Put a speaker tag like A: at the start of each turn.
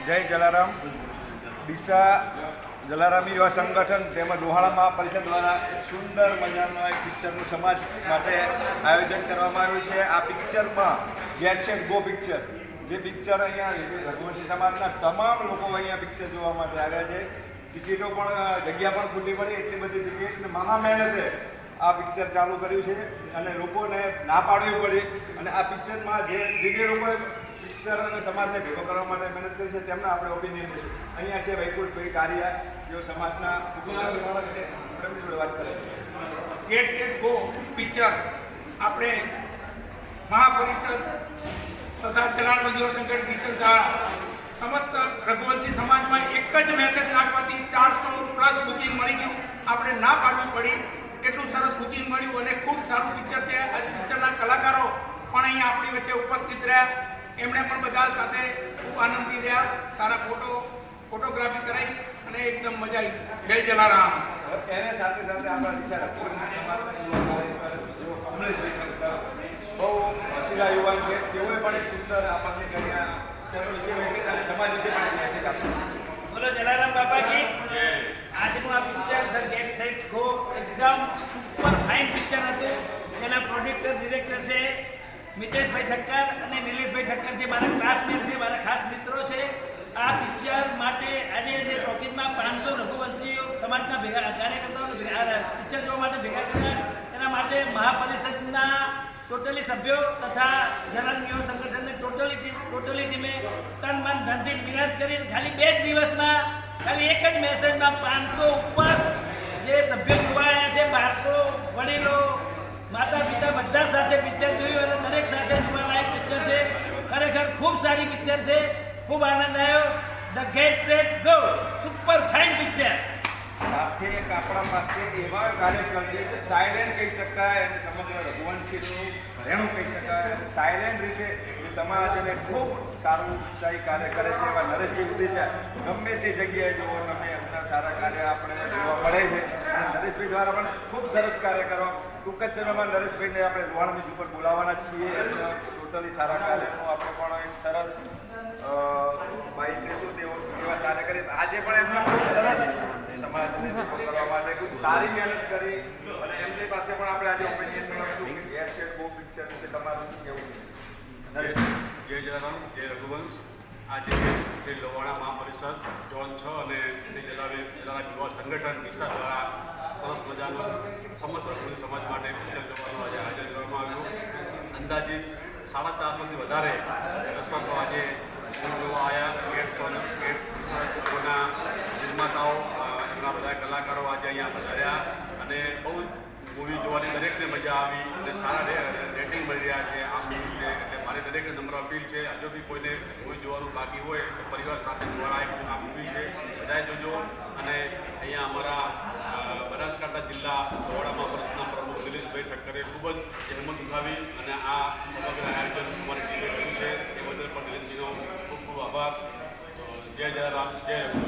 A: જય જલારામ. ડીસા જલારામ યુવા સંગઠન તેમજ લોહાણા મહાપરિષદ દ્વારા સુંદર મજાનું એક પિક્ચરનું સમાજ માટે આયોજન કરવામાં આવ્યું છે. આ પિક્ચરમાં ગેટ સેટ ગો પિક્ચર, જે પિક્ચર અહીંયા રઘુવંશી સમાજના તમામ લોકો અહીંયા પિક્ચર જોવા માટે આવ્યા છે. ટિકિટો પણ જગ્યા પણ ખુલ્લી પડી, એટલી બધી ટિકિટ મહા મહેનતે આ પિક્ચર ચાલુ કર્યું છે અને લોકોને ના પાડવી પડી. અને આ પિક્ચરમાં જે લોકોએ પિક્ચર અને સમાજને ભેગો કરવા માટે મહેનત કરી છે તેમના આપણે ઓપિનિયન લઈશું. અહીંયા છે વૈકુંઠભાઈ કારિયા, જેઓ સમાજના માણસ છે, તેમની જોડે વાત કરે છે.
B: ગેટ સેટ ગો પિક્ચર આપણે મહાપરિષદ તથા જલારામ યુવા સંગઠન ડીસા દ્વારા સમસ્ત રઘુવંશી સમાજમાં એક જ મેસેજ નાખવાથી 400+ બુકિંગ મળી ગયું. આપણે ના પાડવી પડી, એટલું સરસ બુકિંગ મળ્યું અને ખૂબ સારું પિક્ચર છે. આ પિક્ચરના કલાકારો પણ અહીંયા આપણી વચ્ચે ઉપસ્થિત રહ્યા. એમણે પણ બધા સાથે ખૂબ આનંદથી રહ્યા. સારા ફોટોગ્રાફી કરાઈ અને એકદમ મજા આવી. જય જલારામ.
A: એને સાથે સાથે આપણા ડીસા રઘુવંશી સમાજના યુવા કાર્યકર કમલેશભાઈ બહુ હસીલા યુવાન છે. તેઓએ પણ એક સુંદર આપણને કર્યા ચલો વિશે મેસેજ અને સમાજ વિશે પણ મેસેજ આપ્યો.
C: બોલો જલારામ બાપા કી. આજનું આ picture the get set go એકદમ સુપર ફાઇન પિક્ચર હતું. એના પ્રોડ્યુસર ડિરેક્ટર છે મિતેશભાઈ ઠક્કર અને નિલેશભાઈ ઠક્કર, જે મારા ક્લાસમેટ છે, મારા ખાસ મિત્રો છે. આ પિક્ચર માટે આજે જે ટોકીઝમાં 500 રઘુવંશીઓ સમાજના ભેગા કાર્યકર્તાઓને પિક્ચર જોવા માટે ભેગા કર્યા. એના માટે મહાપરિષદના ટોટલી સભ્યો તથા જલારામ યુવા સંગઠનને ટોટલી ટીમે તન મન ધનથી મહેનત કરીને ખાલી 2 દિવસમાં ખાલી એક જ મેસેજમાં 500 ઉપર જે સભ્યો જોવાયા છે. બાળકો, વડીલો, માતા પિતા બધા સાથે પિક્ચર જોયું અને દરેક સાથે જોવાલાયક પિક્ચર છે. ખરેખર ખૂબ સારી પિક્ચર છે. ખૂબ આનંદ આવ્યો. The get set go super fine picture.
A: સાથે એક આપણા પાસે એવા કાર્યકર છે જે સાયલેન્ટ કહી શકાય અને સમગ્ર રઘુવંશીનું ઘરેણું કહી શકાય. સાયલેન્ટ રીતે જે સમાજને ખૂબ સારું ઉત્સાહી કાર્ય કરે છે એવા નરેશભાઈ ઉદેચા. ગમે તે જગ્યાએ જુઓ તમે એમના સારા કાર્ય આપણે જોવા મળે છે. અને નરેશભાઈ દ્વારા પણ ખૂબ સરસ કાર્ય કરવા. ટૂંક જ સમયમાં નરેશભાઈને આપણે લોહાણા બીજ ઉપર બોલાવવાના જ છીએ. ટોટલી સારા કાર્યનું આપણે પણ એક સરસ બાઈક લેશું તેઓ એવા સારા કરી. આજે પણ એમના ખૂબ સરસ સમાજને કરવા માટે ખૂબ સારી મહેનત કરી અને એમની પાસે પણ આપણે આજે ઓપિનિયન મેળવશું કે ગેટ સેટ ગો પિક્ચર વિશે તમારું શું કહેવું છે?
D: જય જલારામ, જય રઘુવંશ. આજે શ્રી લોહાણા મહાપરિષદ ઝોન 6 અને શ્રી જલારામ યુવા સંગઠન ડીસા દ્વારા સરસ મજાનું સમસ્ત રઘુવંશી સમાજ માટે પિક્ચર જોવાનું આજે આયોજન કરવામાં આવ્યું. અંદાજિત 450થી વધારે દર્શકો આજે જોવા આવ્યા. ગેટના નિર્માતાઓ, એમના બધા કલાકારો આજે અહીંયા પધાર્યા અને બહુ મૂવી જોવાની દરેકને મજા આવી અને સારા રેટિંગ મળી રહ્યા છે આ મૂવીને. એટલે મારી દરેકને નમ્ર અપીલ છે, હજુ બી કોઈને મૂવી જોવાનું બાકી હોય તો પરિવાર સાથે જોવાલાયક આ મૂવી છે, બધાએ જોજો. અને અહીંયા અમારા બનાસકાંઠા જિલ્લા લોહાણા મહાપરિષદના પ્રમુખ દિલીશભાઈ ઠક્કરે ખૂબ જ જહેમત ઉઠાવી અને આ સમગ્ર આયોજન અમારી ટીમે કર્યું છે. એ બદલ પણ દિલીશજીનો ખૂબ ખૂબ આભાર. જય જલારામ, જય રઘુવંશ.